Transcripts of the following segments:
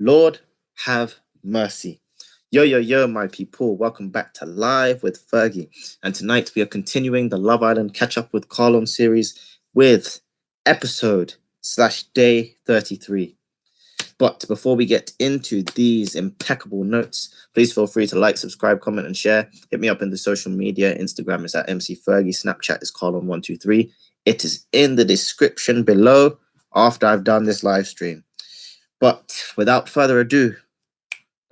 Lord, have mercy. Yo, yo, yo, my people. Welcome back to Live with Fergie. And tonight we are continuing the Love Island Catch Up with Carlon series with episode slash day 33. But before we get into these impeccable notes, please feel free to like, subscribe, comment, and share. Hit me up in the social media. Instagram is at MC Fergie. Snapchat is Carlon123. It is in the description below after I've done this live stream. But without further ado,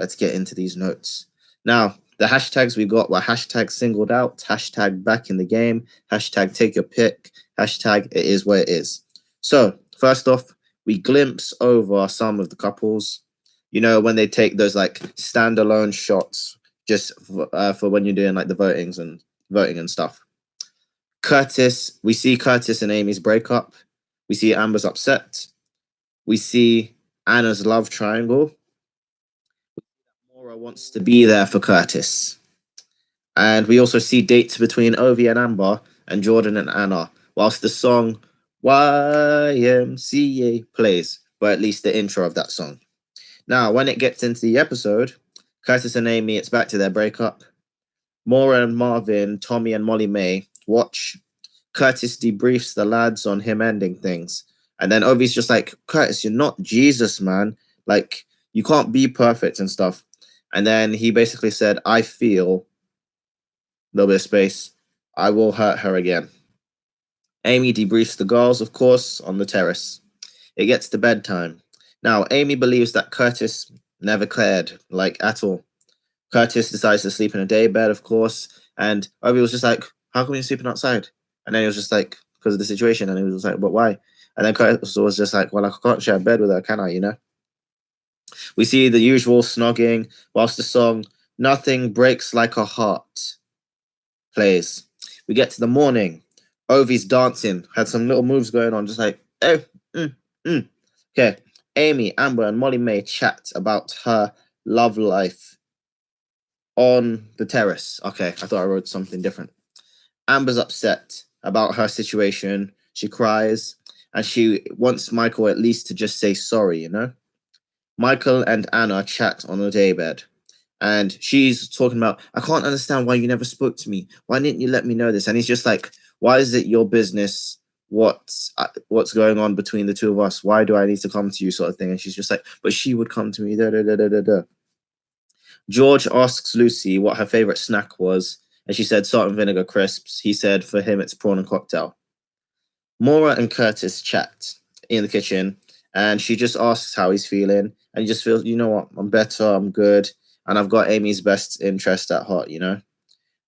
let's get into these notes. Now, the hashtags we got were hashtag singled out, hashtag back in the game, hashtag take your pick, hashtag it is where it is. So, first off, we glimpse over some of the couples. You know, when they take those like standalone shots just for when you're doing like the voting and stuff. We see Curtis and Amy's breakup. We see Amber's upset. We see Anna's love triangle. Maura wants to be there for Curtis. And we also see dates between Ovie and Amber and Jordan and Anna, whilst the song YMCA plays, but at least the intro of that song. Now, when it gets into the episode, Curtis and Amy, it's back to their breakup. Maura and Marvin, Tommy and Molly May watch. Curtis debriefs the lads on him ending things. And then Ovie's just like, Curtis, you're not Jesus, man. Like, you can't be perfect and stuff. And then he basically said, I feel, a little bit of space, I will hurt her again. Amy debriefs the girls, of course, on the terrace. It gets to bedtime. Now, Amy believes that Curtis never cared, like, at all. Curtis decides to sleep in a day bed, of course. And Ovie was just like, how come you're sleeping outside? And then he was just like, because of the situation. And he was like, but why? And then Curtis was just like, well, I can't share a bed with her, can I, you know? We see the usual snogging, whilst the song Nothing Breaks Like a Heart plays. We get to the morning. Ovie's dancing, had some little moves going on, just like, oh, Okay, Amy, Amber, and Molly May chat about her love life on the terrace. Okay, I thought I wrote something different. Amber's upset about her situation. She cries, and she wants Michael at least to just say sorry, you know? Michael and Anna chat on the daybed, and she's talking about, I can't understand why you never spoke to me. Why didn't you let me know this? And he's just like, why is it your business what's going on between the two of us? Why do I need to come to you, sort of thing? And she's just like, but she would come to me. Da, da, da, da, da, da. George asks Lucy what her favorite snack was, and she said salt and vinegar crisps. He said for him it's prawn and cocktail. Maura and Curtis chat in the kitchen, and she just asks how he's feeling, and he just feels, you know what, I'm better, I'm good, and I've got Amy's best interest at heart, you know?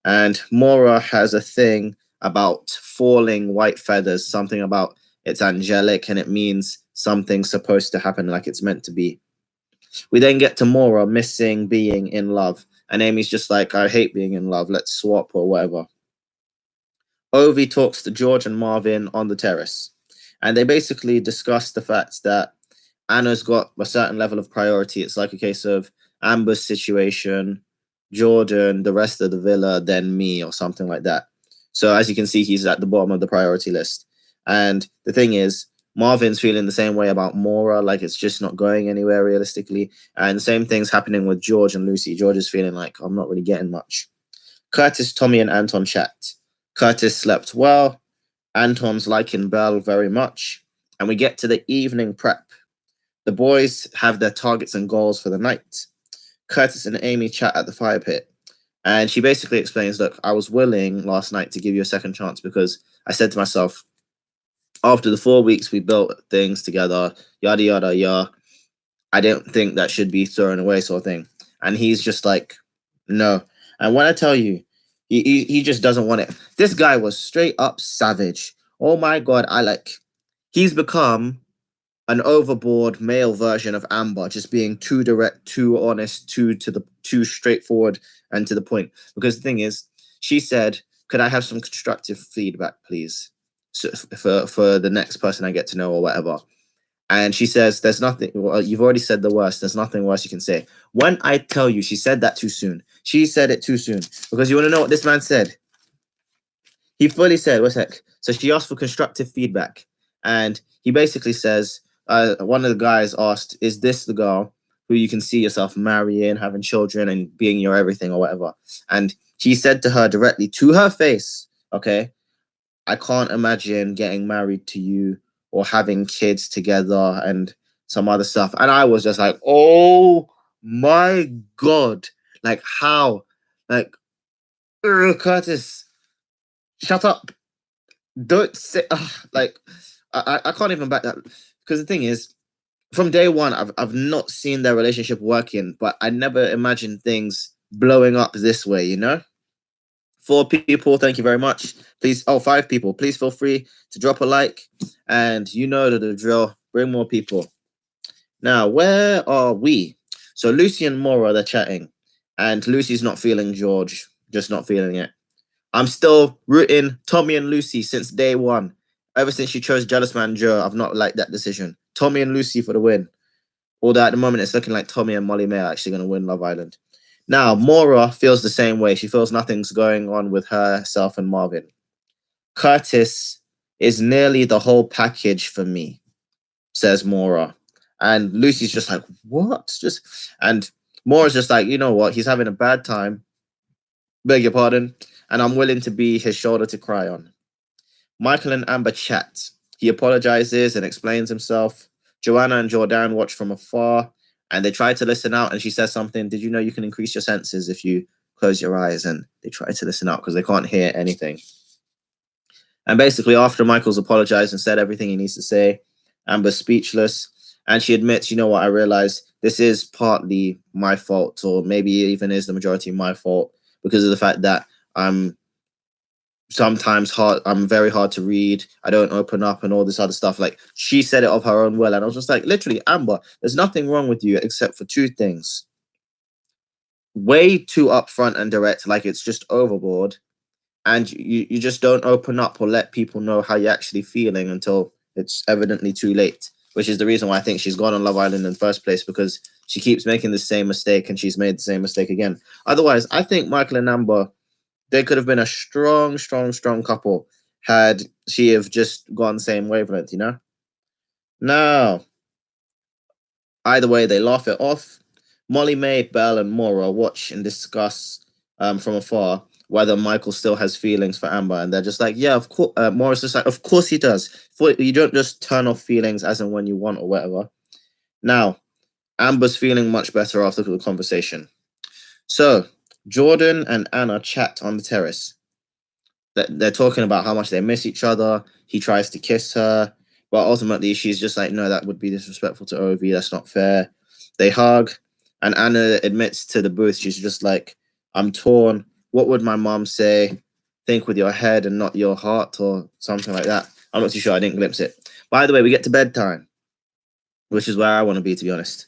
And Maura has a thing about falling white feathers, something about it's angelic and it means something's supposed to happen like it's meant to be. We then get to Maura missing being in love, and Amy's just like, I hate being in love, let's swap or whatever. Ovie talks to George and Marvin on the terrace, and they basically discuss the fact that Anna's got a certain level of priority. It's like a case of Amber's situation, Jordan, the rest of the villa, then me, or something like that. So as you can see, he's at the bottom of the priority list. And the thing is, Marvin's feeling the same way about Maura, like it's just not going anywhere realistically. And the same thing's happening with George and Lucy. George is feeling like, I'm not really getting much. Curtis, Tommy, and Anton chat. Curtis slept well. Anton's liking Belle very much. And we get to the evening prep. The boys have their targets and goals for the night. Curtis and Amy chat at the fire pit. And she basically explains, look, I was willing last night to give you a second chance because I said to myself, after the 4 weeks we built things together, yada, yada, yada, I don't think that should be thrown away, sort of thing. And he's just like, no. And when I tell you, he just doesn't want it. This guy was straight up savage. Oh my God, he's become an overboard male version of Amber, just being too direct, too honest, too straightforward and to the point. Because the thing is, she said, could I have some constructive feedback, please? So for the next person I get to know or whatever. And she says, there's nothing, well, you've already said the worst. There's nothing worse you can say. When I tell you, she said that too soon. She said it too soon. Because you want to know what this man said? He fully said, what's heck? So she asked for constructive feedback. And he basically says, one of the guys asked, is this the girl who you can see yourself marrying, having children, and being your everything or whatever. And he said to her directly to her face, okay, I can't imagine getting married to you or having kids together and some other stuff. And I was just like, oh my God. Like, how? Like, Curtis, shut up. Don't say, like, I can't even back that. Because the thing is, from day one, I've not seen their relationship working, but I never imagined things blowing up this way, you know? 4 people, thank you very much. Please, 5 people, please feel free to drop a like. And you know the drill, bring more people. Now, where are we? So Lucie and Maura, they're chatting. And Lucy's not feeling George, just not feeling it. I'm still rooting Tommy and Lucy since day one. Ever since she chose Jealous Man Joe, I've not liked that decision. Tommy and Lucy for the win. Although at the moment, it's looking like Tommy and Molly May are actually going to win Love Island. Now, Maura feels the same way. She feels nothing's going on with herself and Marvin. Curtis is nearly the whole package for me, says Maura. And Lucy's just like, what? And Maura's just like, you know what? He's having a bad time. Beg your pardon. And I'm willing to be his shoulder to cry on. Michael and Amber chat. He apologizes and explains himself. Joanna and Jordan watch from afar, and they try to listen out, and she says something, did you know you can increase your senses if you close your eyes? And they try to listen out because they can't hear anything. And basically, after Michael's apologized and said everything he needs to say, Amber's speechless, and she admits, you know what, I realize this is partly my fault, or maybe even is the majority my fault, because of the fact that I'm very hard to read. I don't open up and all this other stuff. Like, she said it of her own will. And I was just like, literally, Amber, there's nothing wrong with you except for 2 things. Way too upfront and direct, like it's just overboard. And you just don't open up or let people know how you're actually feeling until it's evidently too late, which is the reason why I think she's gone on Love Island in the first place, because she keeps making the same mistake and she's made the same mistake again. Otherwise, I think Michael and Amber, they could have been a strong couple had she have just gone the same wavelength, you know? Now, either way, they laugh it off. Molly May, Belle, and Maura watch and discuss from afar whether Michael still has feelings for Amber. And they're just like, yeah, of course. Maura's just like, of course he does. You don't just turn off feelings as and when you want or whatever. Now, Amber's feeling much better after the conversation. So, Jordan and Anna chat on the terrace. They're talking about how much they miss each other. He tries to kiss her, but ultimately she's just like, no, that would be disrespectful to Ovie. That's not fair. They hug, and Anna admits to the booth, she's just like, I'm torn. What would my mom say? Think with your head and not your heart, or something like that. I'm not too sure. I didn't glimpse it. By the way, we get to bedtime, which is where I want to be, to be honest.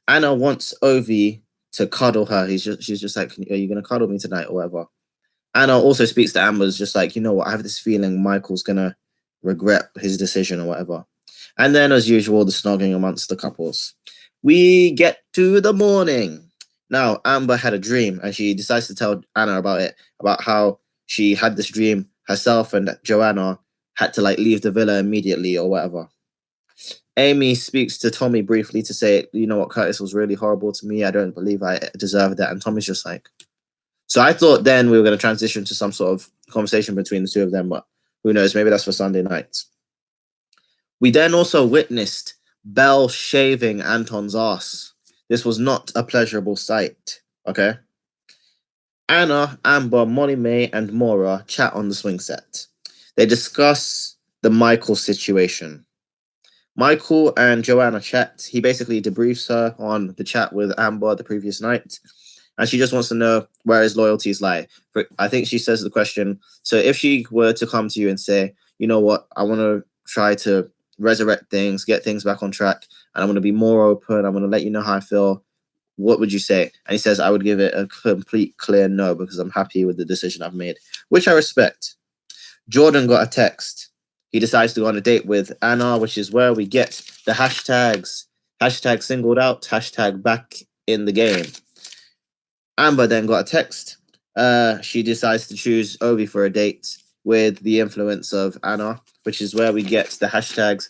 Anna wants Ovie to cuddle her. She's just like, are you going to cuddle me tonight or whatever? Anna also speaks to Amber's just like, you know what, I have this feeling Michael's going to regret his decision or whatever. And then, as usual, the snogging amongst the couples. We get to the morning. Now, Amber had a dream, and she decides to tell Anna about it, about how she had this dream herself and Joanna had to, like, leave the villa immediately or whatever. Amy speaks to Tommy briefly to say, you know what, Curtis was really horrible to me. I don't believe I deserved that. And Tommy's just like, so I thought then we were going to transition to some sort of conversation between the 2 of them, but who knows? Maybe that's for Sunday night. We then also witnessed Belle shaving Anton's ass. This was not a pleasurable sight, okay? Anna, Amber, Molly May, and Maura chat on the swing set. They discuss the Michael situation. Michael and Joanna chat. He basically debriefs her on the chat with Amber the previous night. And she just wants to know where his loyalties lie. I think she says the question, so if she were to come to you and say, you know what, I want to try to resurrect things, get things back on track, and I'm going to be more open, I'm going to let you know how I feel, what would you say? And he says, I would give it a complete clear no, because I'm happy with the decision I've made, which I respect. Jordan got a text. He decides to go on a date with Anna, which is where we get the hashtags. Hashtag singled out, hashtag back in the game. Amber then got a text. She decides to choose Ovie for a date with the influence of Anna, which is where we get the hashtags.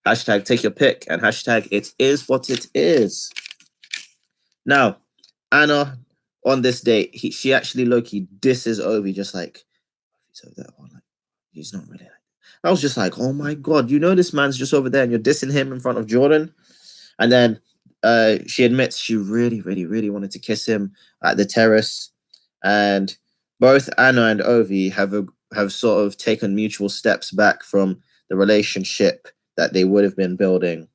Hashtag take your pick and hashtag it is what it is. Now, Anna on this date, she actually low-key disses Ovie, just like, he's over there, like, he's not really like. I was just like, oh my god, you know this man's just over there and you're dissing him in front of Jordan. And then she admits she really, really, really wanted to kiss him at the terrace. And both Anna and Ovie have sort of taken mutual steps back from the relationship that they would have been building.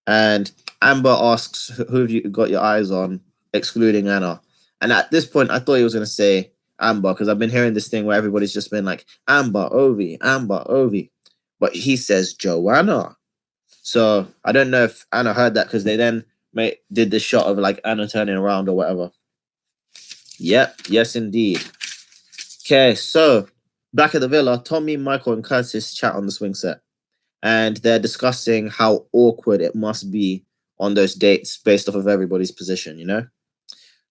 And Amber asks, who have you got your eyes on, excluding Anna? And at this point, I thought he was going to say Amber, because I've been hearing this thing where everybody's just been like, Amber, Ovie, Amber, Ovie. But he says Joanna. So I don't know if Anna heard that, because they then did this shot of like Anna turning around or whatever. Yep, yes indeed. Okay, so back at the villa, Tommy, Michael, and Curtis chat on the swing set. And they're discussing how awkward it must be on those dates based off of everybody's position, you know?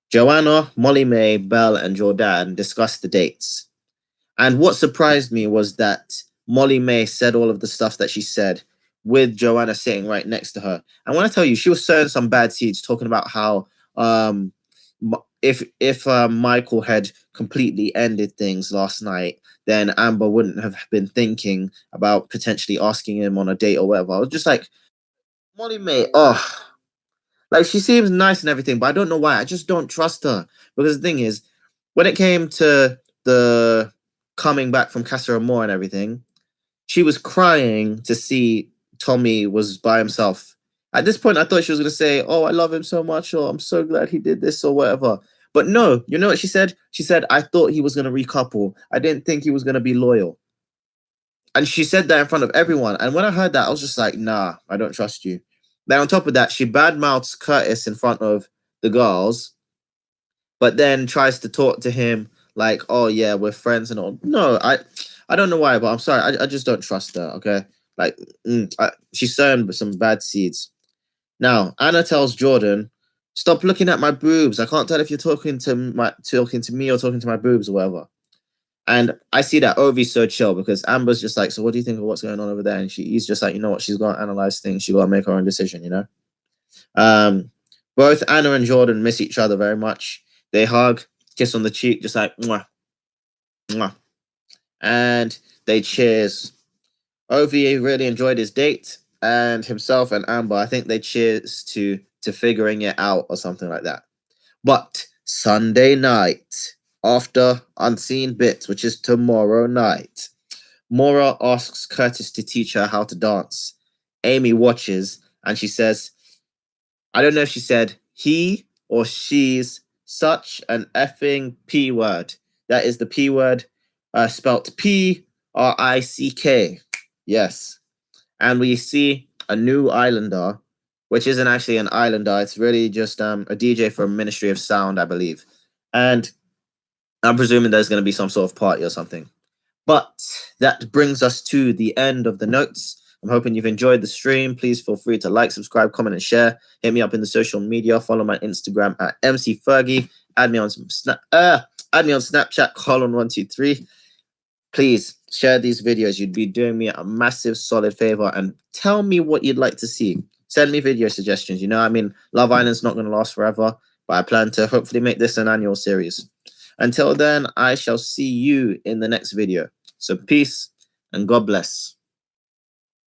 Joanna, Molly May, Belle, and Jordan discussed the dates. And what surprised me was that Molly May said all of the stuff that she said with Joanna sitting right next to her. And when I tell you, she was sowing some bad seeds, talking about how if Michael had completely ended things last night, then Amber wouldn't have been thinking about potentially asking him on a date or whatever. I was just like, Molly May, like, she seems nice and everything, but I don't know why. I just don't trust her. Because the thing is, when it came to the coming back from Casa Amor and everything, she was crying to see Tommy was by himself. At this point, I thought she was going to say, oh, I love him so much, or I'm so glad he did this, or whatever. But no, you know what she said? She said, I thought he was going to recouple. I didn't think he was going to be loyal. And she said that in front of everyone. And when I heard that, I was just like, nah, I don't trust you. Then on top of that, she badmouths Curtis in front of the girls, but then tries to talk to him like, oh, yeah, we're friends and all. No, I don't know why, but I'm sorry. I just don't trust her, okay? Like, she's sowing some bad seeds. Now, Anna tells Jordan, stop looking at my boobs. I can't tell if you're talking to me or talking to my boobs or whatever. And I see that Ovie's so chill, because Amber's just like, so what do you think of what's going on over there? And he's just like, you know what? She's got to analyze things. She's got to make her own decision, you know? Both Anna and Jordan miss each other very much. They hug, kiss on the cheek, just like, mwah, mwah. And they cheers. Ovie really enjoyed his date, and himself and Amber, I think they cheers to figuring it out or something like that. But Sunday night, after Unseen Bits, which is tomorrow night, Maura asks Curtis to teach her how to dance. Amy watches, and she says, I don't know if she said he or she's such an effing P word. That is the P word, spelt P-R-I-C-K. Yes. And we see a new islander, which isn't actually an islander. It's really just a DJ from Ministry of Sound, I believe. And I'm presuming there's going to be some sort of party or something. But that brings us to the end of the notes. I'm hoping you've enjoyed the stream. Please feel free to like, subscribe, comment, and share. Hit me up in the social media. Follow my Instagram at MC Fergie. Add me on Snapchat, Colin123. Please share these videos. You'd be doing me a massive solid favor, and tell me what you'd like to see. Send me video suggestions. You know, I mean, Love Island's not going to last forever, but I plan to hopefully make this an annual series. Until then, I shall see you in the next video. So peace and God bless.